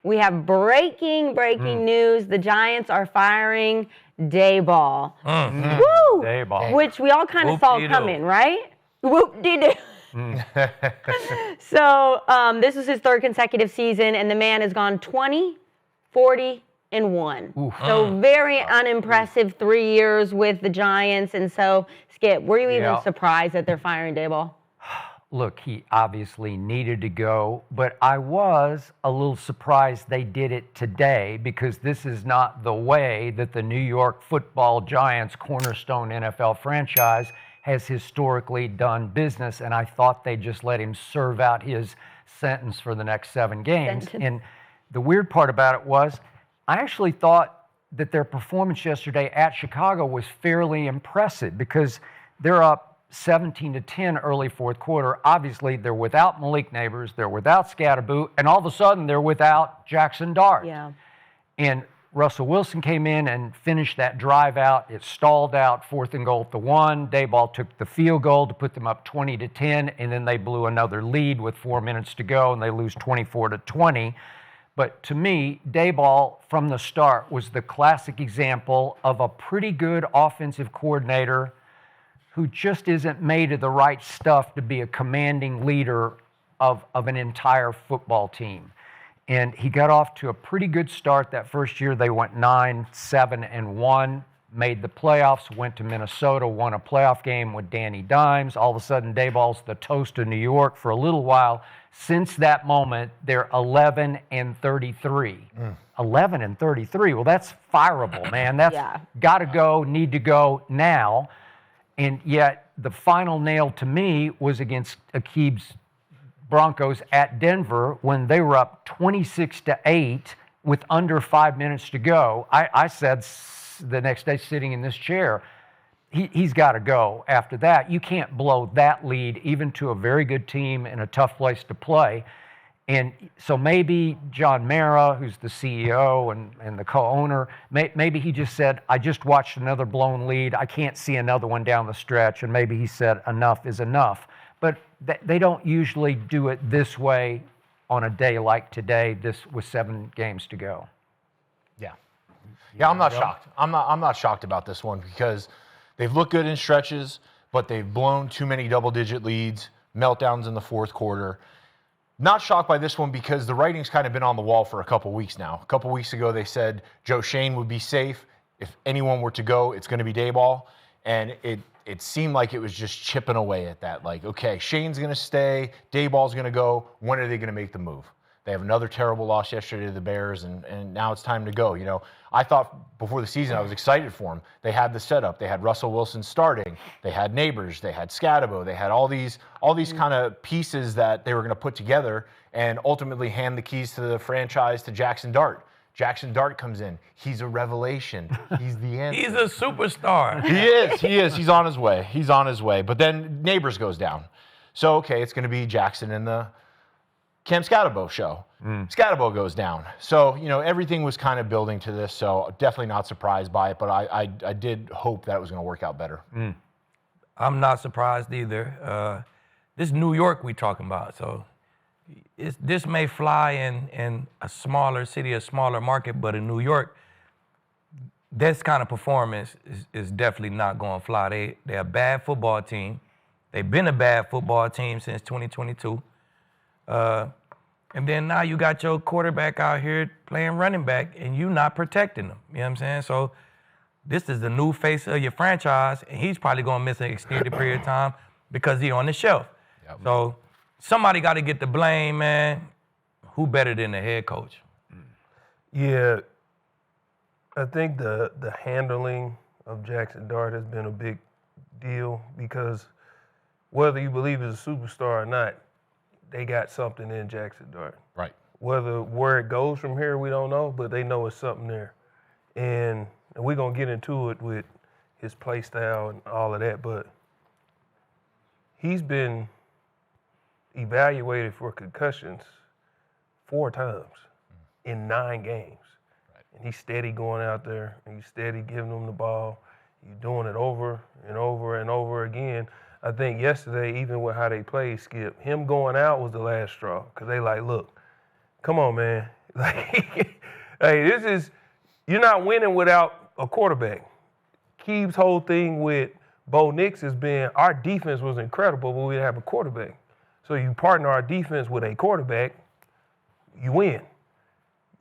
we have breaking news. The Giants are firing Daboll. Woo! Daboll. Which we all kind of saw coming, right? Whoop-de-doo. So this was his third consecutive season, and the man has gone 20, 40, and 1. So very unimpressive 3 years with the Giants. And so, Skip, were you even surprised that they're firing Daboll? Look, he obviously needed to go, but I was a little surprised they did it today because this is not the way that the New York Football Giants, cornerstone NFL franchise, has historically done business, and I thought they'd just let him serve out his sentence for the next 7 games. And the weird part about it was I actually thought that their performance yesterday at Chicago was fairly impressive because they're up 17-10 early fourth quarter. Obviously, they're without Malik Neighbors, they're without Scatterboo, and all of a sudden they're without Jaxson Dart. Yeah. And Russell Wilson came in and finished that drive out. It stalled out, 4th and goal at the 1. Daboll took the field goal to put them up 20-10, and then they blew another lead with 4 minutes to go, and they lose 24-20. But to me, Daboll from the start was the classic example of a pretty good offensive coordinator who just isn't made of the right stuff to be a commanding leader of an entire football team. And he got off to a pretty good start that first year. They went 9-7-1, made the playoffs, went to Minnesota, won a playoff game with Danny Dimes. All of a sudden, Daboll's the toast of New York for a little while. Since that moment, they're 11-33. 11-33. Well, that's fireable, man. That's got to go, need to go now. And yet, the final nail to me was against Aqib's Broncos at Denver when they were up 26-8 with under 5 minutes to go. I said the next day, sitting in this chair, he's got to go after that. You can't blow that lead, even to a very good team in a tough place to play. And so maybe John Mara, who's the CEO and the co-owner, maybe he just said, I just watched another blown lead. I can't see another one down the stretch. And maybe he said, enough is enough. But they don't usually do it this way on a day like today, this with 7 games to go. Yeah, I'm not shocked. I'm not shocked about this one because they've looked good in stretches, but they've blown too many double-digit leads, meltdowns in the fourth quarter. Not shocked by this one because the writing's kind of been on the wall for a couple weeks now. A couple weeks ago, they said Joe Shane would be safe. If anyone were to go, it's going to be Daboll. And it seemed like it was just chipping away at that. Like, okay, Shane's going to stay, Daboll's going to go. When are they going to make the move? They have another terrible loss yesterday to the Bears, and now it's time to go. You know, I thought before the season I was excited for them. They had the setup. They had Russell Wilson starting. They had Neighbors. They had Scatterboo. They had all these kind of pieces that they were going to put together and ultimately hand the keys to the franchise to Jaxson Dart. Jaxson Dart comes in. He's a revelation. He's the answer. He's a superstar. He is. He's on his way. But then Neighbors goes down. So, okay, it's going to be Jaxson in the Cam Scatterboo show. Scatterboo goes down. So, you know, everything was kind of building to this, so definitely not surprised by it, but I did hope that it was going to work out better. I'm not surprised either. This New York we talking about, so this may fly in a smaller city, a smaller market, but in New York, this kind of performance is definitely not going to fly. They're a bad football team. They've been a bad football team since 2022. And then now you got your quarterback out here playing running back and you not protecting them. You know what I'm saying? So this is the new face of your franchise, and he's probably going to miss an extended period of time because he's on the shelf. Yep. So somebody got to get the blame, man. Who better than the head coach? Yeah, I think the handling of Jaxson Dart has been a big deal because whether you believe he's a superstar or not, they got something in Jaxson Dart. Right. Where it goes from here, we don't know, but they know it's something there. And we're going to get into it with his play style and all of that, but he's been evaluated for concussions 4 times in 9 games. Right. And he's steady going out there, and he's steady giving them the ball. You're doing it over and over and over again. I think yesterday, even with how they played, Skip, him going out was the last straw. Because they like, look, come on, man. Like, hey, you're not winning without a quarterback. Keeb's whole thing with Bo Nix has been our defense was incredible, but we didn't have a quarterback. So you partner our defense with a quarterback, you win.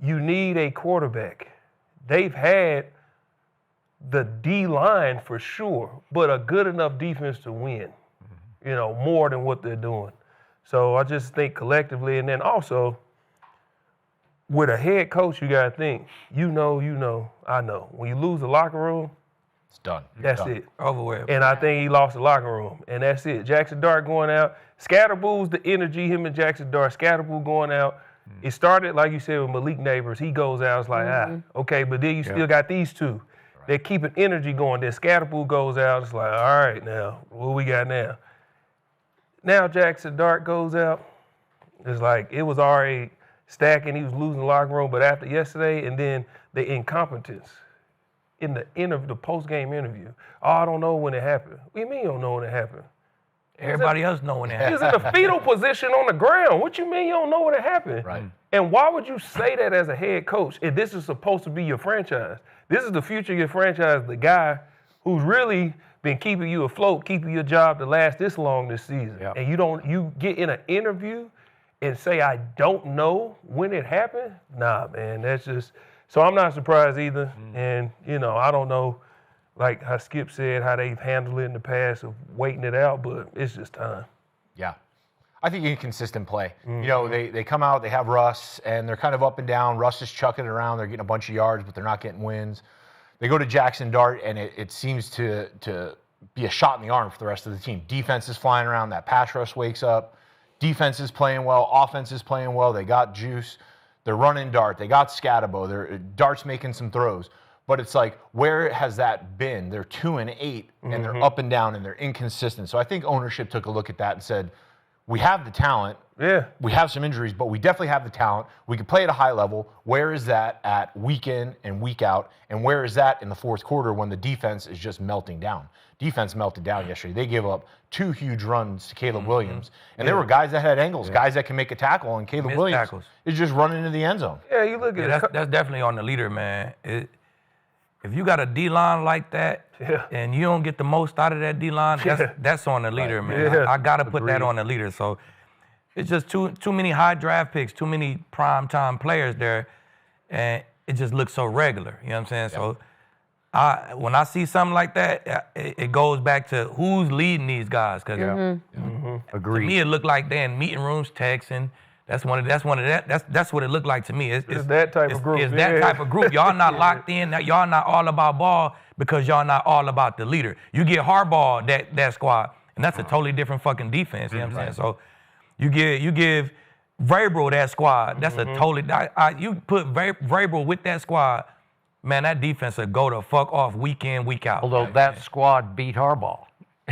You need a quarterback. They've had the D-line for sure, but a good enough defense to win, more than what they're doing. So I just think collectively, and then also with a head coach, you got to think, I know. When you lose the locker room, It's done. that's Done. it. Over with. And I think he lost the locker room, and that's it. Jaxson Dart going out. Scatterboo's the energy, him and Jaxson Dart. Scatterboo going out. It started, like you said, with Malik Neighbors. He goes out. It's like, okay, but then you still got these two. They're keeping energy going. Then Scatterboo goes out. It's like, all right, now, what we got now? Now Jaxson Dart goes out. It's like it was already stacking. He was losing the locker room. But after yesterday, and then the incompetence in the post-game interview. Oh, I don't know when it happened. What do you mean you don't know when it happened? Everybody else knowing that. He's in a fetal position on the ground. What you mean you don't know when it happened? Right. And why would you say that as a head coach if this is supposed to be your franchise? This is the future of your franchise, the guy who's really been keeping you afloat, keeping your job to last this long this season. Yep. And you get in an interview and say, I don't know when it happened? Nah, man, that's just, so I'm not surprised either. And, I don't know, like how Skip said, how they've handled it in the past of waiting it out, but it's just time. Yeah. I think inconsistent play. They come out, they have Russ, and they're kind of up and down. Russ is chucking it around. They're getting a bunch of yards, but they're not getting wins. They go to Jaxson Dart, and it seems to be a shot in the arm for the rest of the team. Defense is flying around. That pass rush wakes up. Defense is playing well. Offense is playing well. They got juice. They're running Dart. They got Scatabo. Dart's making some throws. But it's like, where has that been? They're 2-8, and they're up and down, and they're inconsistent. So I think ownership took a look at that and said, we have the talent. Yeah. We have some injuries, but we definitely have the talent. We can play at a high level. Where is that at week in and week out? And where is that in the fourth quarter when the defense is just melting down? Defense melted down yesterday. They gave up 2 huge runs to Caleb Williams. And there were guys that had angles, guys that can make a tackle, and Caleb Missed Williams tackles. is just running into the end zone. Yeah, you look at it. That's definitely on the leader, man. If you got a D-line like that, and you don't get the most out of that D-line, that's on the leader, man. Yeah. I got to put that on the leader. So it's just too many high draft picks, too many prime-time players there, and it just looks so regular. You know what I'm saying? So when I see something like that, it goes back to who's leading these guys. Cause Agreed. to me, it looked like they're in meeting rooms texting. That's what it looked like to me. It's that type of group. It's that type of group. Y'all not locked in. Y'all not all about ball because y'all not all about the leader. You get hardball that squad, and that's a totally different fucking defense. You know what I'm saying? So you give Vrabel that squad. That's a totally. You put Vrabel with that squad, man. That defense will go the fuck off week in, week out. Although that squad beat Harbaugh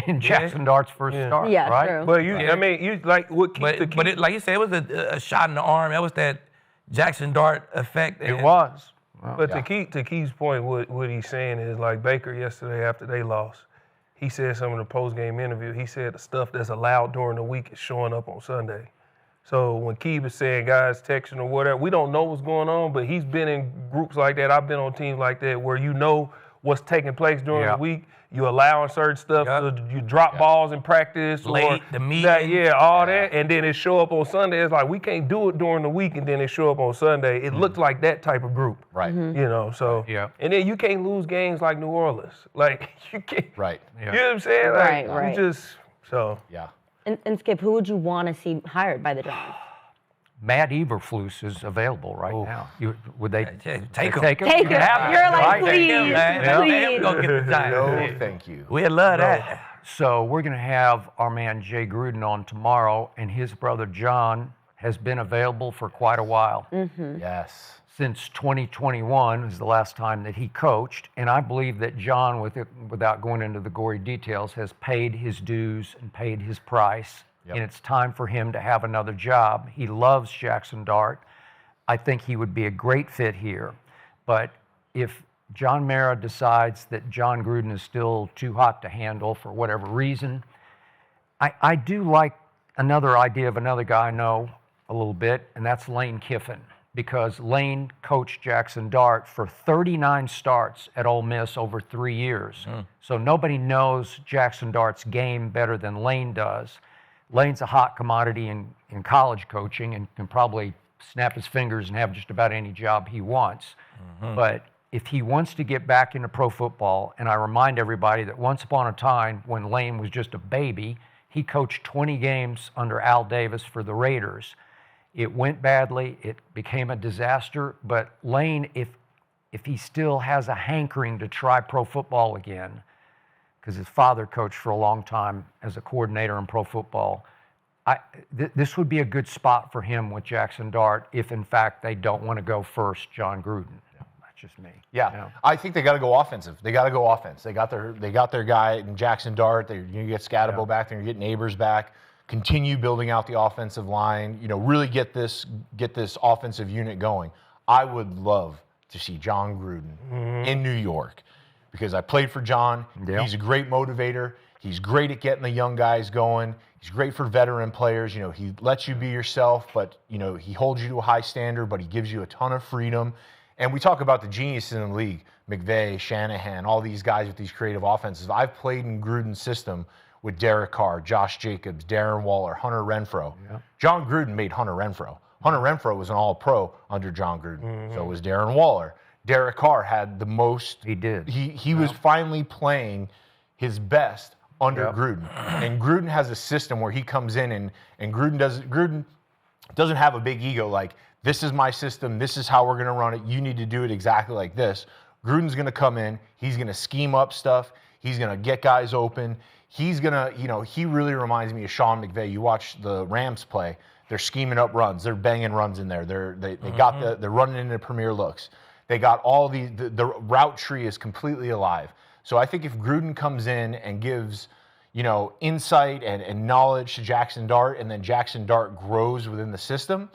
in Jaxson Dart's first start, Yeah, right? true. But you like what keeps the key. But like you said, it was a shot in the arm. That was that Jaxson Dart effect. It was. But to Keith's point, what he's saying is like Baker yesterday after they lost, he said some of the post-game interview, he said the stuff that's allowed during the week is showing up on Sunday. So when Keith is saying guys texting or whatever, we don't know what's going on, but he's been in groups like that. I've been on teams like that where you know what's taking place during the week. You allowing certain stuff, you drop balls in practice. Late, the meeting. All that, and then it show up on Sunday. It's like, we can't do it during the week, and then it show up on Sunday. It looked like that type of group. Right. So. Yeah. And then you can't lose games like New Orleans. Like, you can't. Right. You know what I'm saying? Like, Right. You just, so. Yeah. And Skip, who would you want to see hired by the Giants? Matt Eberflus is available right now. Would they Take him. Take him? Take You him. have You're him, like, right? please, Please. Go get the No, Giants. thank you. We love that. So we're going to have our man Jay Gruden on tomorrow, and his brother John has been available for quite a while. Yes. Since 2021 is the last time that he coached, and I believe that John, without going into the gory details, has paid his dues and paid his price, and it's time for him to have another job. He loves Jaxson Dart. I think he would be a great fit here, but if John Mara decides that John Gruden is still too hot to handle for whatever reason, I do like another idea of another guy I know a little bit, and that's Lane Kiffin. because Lane coached Jaxson Dart for 39 starts at Ole Miss over 3 years. So nobody knows Jaxson Dart's game better than Lane does. Lane's a hot commodity in college coaching and can probably snap his fingers and have just about any job he wants. But if he wants to get back into pro football, and I remind everybody that once upon a time when Lane was just a baby, he coached 20 games under Al Davis for the Raiders. It went badly. It became a disaster. But Lane, if he still has a hankering to try pro football again, because his father coached for a long time as a coordinator in pro football, this would be a good spot for him with Jaxson Dart if, in fact, they don't want to go first John Gruden. That's just me. Yeah, You know? I think they got to go offensive. They got to go offense. They got their guy in Jaxson Dart. You're going to get Scatabo back. They're going to get Neighbors back. Continue building out the offensive line. Really get this offensive unit going. I would love to see John Gruden in New York because I played for John. Yeah. He's a great motivator. He's great at getting the young guys going. He's great for veteran players. He lets you be yourself, but he holds you to a high standard, but he gives you a ton of freedom. And we talk about the geniuses in the league, McVay, Shanahan, all these guys with these creative offenses. I've played in Gruden's system with Derek Carr, Josh Jacobs, Darren Waller, Hunter Renfrow. Yeah. John Gruden made Hunter Renfrow. Hunter Renfrow was an all-pro under John Gruden. So was Darren Waller. Derek Carr had the most. He did. He was finally playing his best under Gruden. And Gruden has a system where he comes in and Gruden doesn't have a big ego like, this is my system, this is how we're going to run it, you need to do it exactly like this. Gruden's going to come in, he's going to scheme up stuff, he's going to get guys open, he's going to, he really reminds me of Sean McVay. You watch the Rams play, they're scheming up runs, they're banging runs in there, they're running into premier looks. They got all the route tree is completely alive. So I think if Gruden comes in and gives, insight and knowledge to Jaxson Dart, and then Jaxson Dart grows within the system,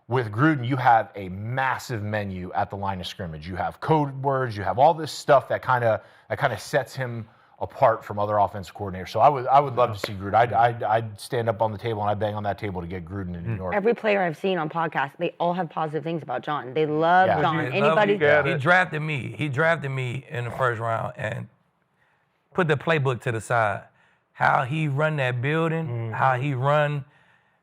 with Gruden, you have a massive menu at the line of scrimmage. You have code words, you have all this stuff that kind of sets him apart from other offensive coordinators. So I would love to see Gruden. I'd stand up on the table and I'd bang on that table to get Gruden in New York. Every player I've seen on podcasts, they all have positive things about John. They love John. He drafted me. He drafted me in the first round and put the playbook to the side. How he run that building, how he run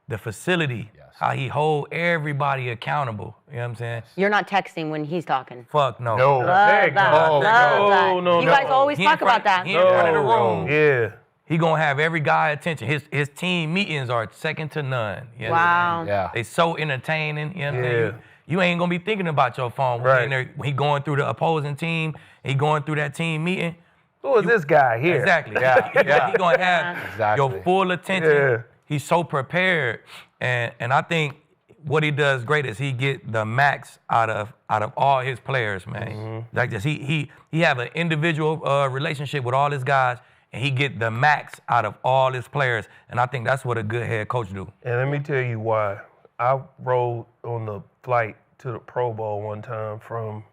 the facility, how he hold everybody accountable. You know what I'm saying? You're not texting when he's talking. Fuck no. No. Love that. Love that. No, you guys always talk about that. He in front of the room. Yeah. He gonna have every guy attention. His team meetings are second to none. You know Wow. Yeah. They so entertaining. You know what I'm saying? You ain't gonna be thinking about your phone when he going through the opposing team. He going through that team meeting. Who is this guy here? Exactly. He gonna have your full attention. Yeah. He's so prepared, and I think what he does great is he get the max out of all his players, man. Like this, he have an individual relationship with all his guys, and he get the max out of all his players, and I think that's what a good head coach do. And let me tell you why. I rode on the flight to the Pro Bowl one time from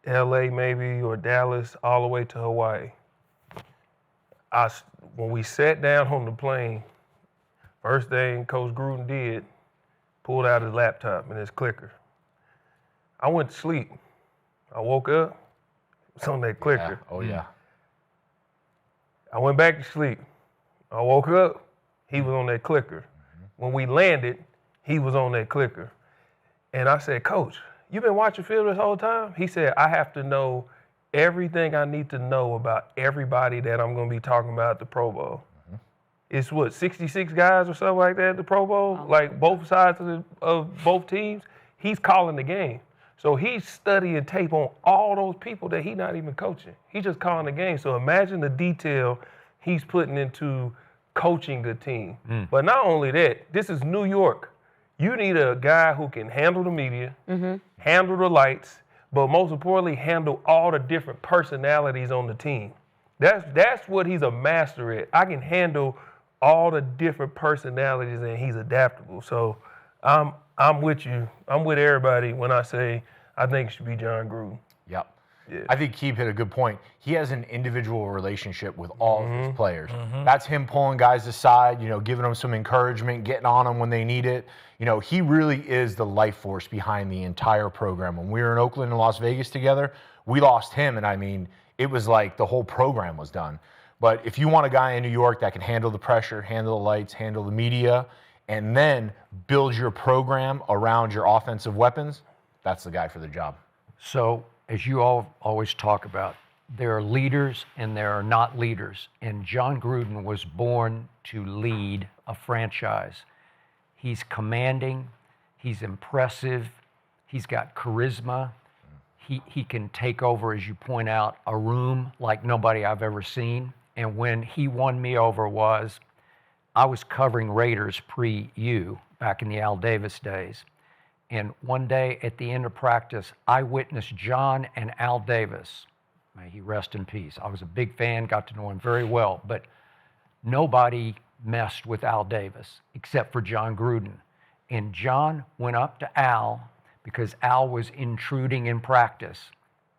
LA maybe or Dallas all the way to Hawaii. When we sat down on the plane, first thing Coach Gruden did, pulled out his laptop and his clicker. I went to sleep. I woke up, it was on that clicker. Yeah. Oh, yeah. I went back to sleep. I woke up, he was on that clicker. When we landed, he was on that clicker. And I said, Coach, you been watching film this whole time? He said, I have to know everything I need to know about everybody that I'm going to be talking about at the Pro Bowl. It's 66 guys or something like that at the Pro Bowl, like both sides of both teams. He's calling the game. So he's studying tape on all those people that he's not even coaching. He's just calling the game. So imagine the detail he's putting into coaching a team. But not only that, this is New York. You need a guy who can handle the media, handle the lights, but most importantly, handle all the different personalities on the team. That's what he's a master at. I can handle all the different personalities, and he's adaptable. So I'm with you. I'm with everybody when I say I think it should be John Gruden. Yep. I think Keeb hit a good point. He has an individual relationship with all of his players. That's him pulling guys aside, giving them some encouragement, getting on them when they need it. He really is the life force behind the entire program. When we were in Oakland and Las Vegas together, we lost him, and I mean, it was like the whole program was done. But if you want a guy in New York that can handle the pressure, handle the lights, handle the media, and then build your program around your offensive weapons, that's the guy for the job. So, as you all always talk about, there are leaders and there are not leaders. And John Gruden was born to lead a franchise. He's commanding, he's impressive, he's got charisma. He can take over, as you point out, a room like nobody I've ever seen. And when he won me over I was covering Raiders pre-U back in the Al Davis days. And one day at the end of practice, I witnessed John and Al Davis. May he rest in peace. I was a big fan, got to know him very well, but nobody messed with Al Davis except for John Gruden. And John went up to Al because Al was intruding in practice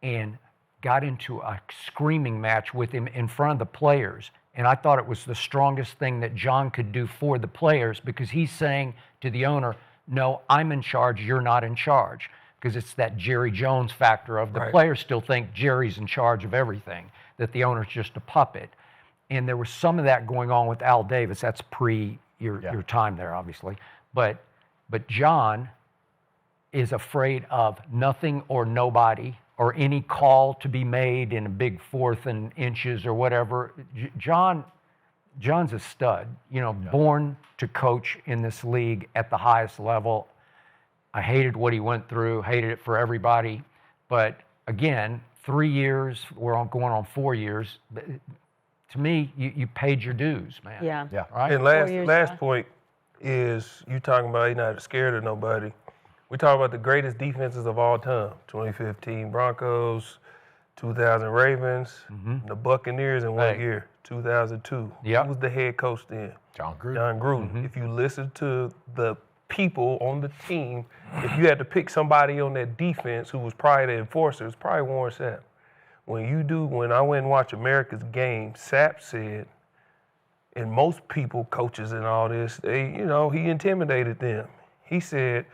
and got into a screaming match with him in front of the players. And I thought it was the strongest thing that John could do for the players, because he's saying to the owner, no, I'm in charge, you're not in charge. Because it's that Jerry Jones factor of the players still think Jerry's in charge of everything, that the owner's just a puppet. And there was some of that going on with Al Davis. That's pre your time there, obviously. But John is afraid of nothing or nobody, or any call to be made in a big 4th and inches or whatever. John's a stud, born to coach in this league at the highest level. I hated what he went through, hated it for everybody. But again, 3 years, we're going on 4 years. To me, you paid your dues, man. Yeah. Right? And last point is, you talking about he's not scared of nobody. We talk about the greatest defenses of all time: 2015 Broncos, 2000 Ravens, the Buccaneers in one year, 2002. Yeah. Who was the head coach then? John Gruden. John Gruden. If you listen to the people on the team, if you had to pick somebody on that defense who was probably the enforcer, it's probably Warren Sapp. When I went and watched America's game, Sapp said, and most people, coaches and all this, he intimidated them. He said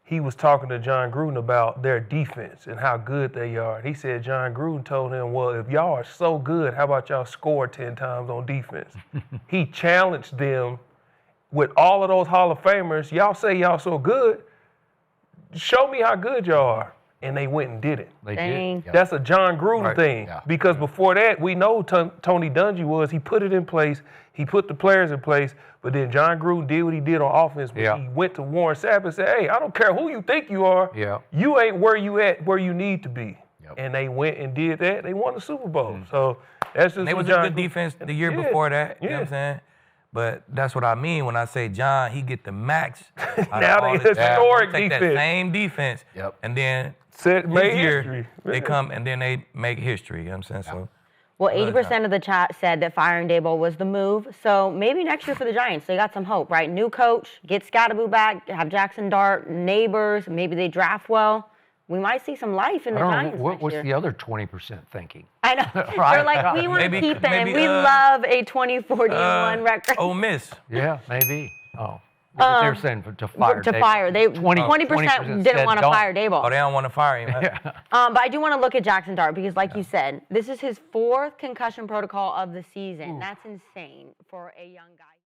he was talking to John Gruden about their defense and how good they are. And he said John Gruden told him, well, if y'all are so good, how about y'all score 10 times on defense? He challenged them with all of those Hall of Famers. Y'all say y'all so good, show me how good y'all are. And they went and did it. They did. That's a John Gruden thing. Yeah. Because before that, we know Tony Dungy was, he put it in place, he put the players in place, but then John Gruden did what he did on offense. He went to Warren Sapp and said, hey, I don't care who you think you are. You ain't where you need to be. And they went and did that. They won the Super Bowl. So that's just They was a good defense the year before that. You know what I'm saying? But that's what I mean when I say John, he get the max. Now they historic take defense. that same defense, and then this year they come and then they make history. You know what I'm saying? So. Well, 80% of the chat said that firing Daboll was the move. So maybe next year for the Giants, they got some hope, right? New coach, get Scatterboo back, have Jaxson Dart, neighbors, maybe they draft well. We might see some life in the Giants next What's year. the other 20% thinking? I know. They're like, we want to keep him. We love a 20-41 record. Ole Miss. Yeah, maybe. Oh. They're saying to fire. To fire. 20% didn't want to fire Daboll. Oh, they don't want to fire him. Huh? But I do want to look at Jaxson Dart because, like you said, this is his 4th concussion protocol of the season. That's insane for a young guy.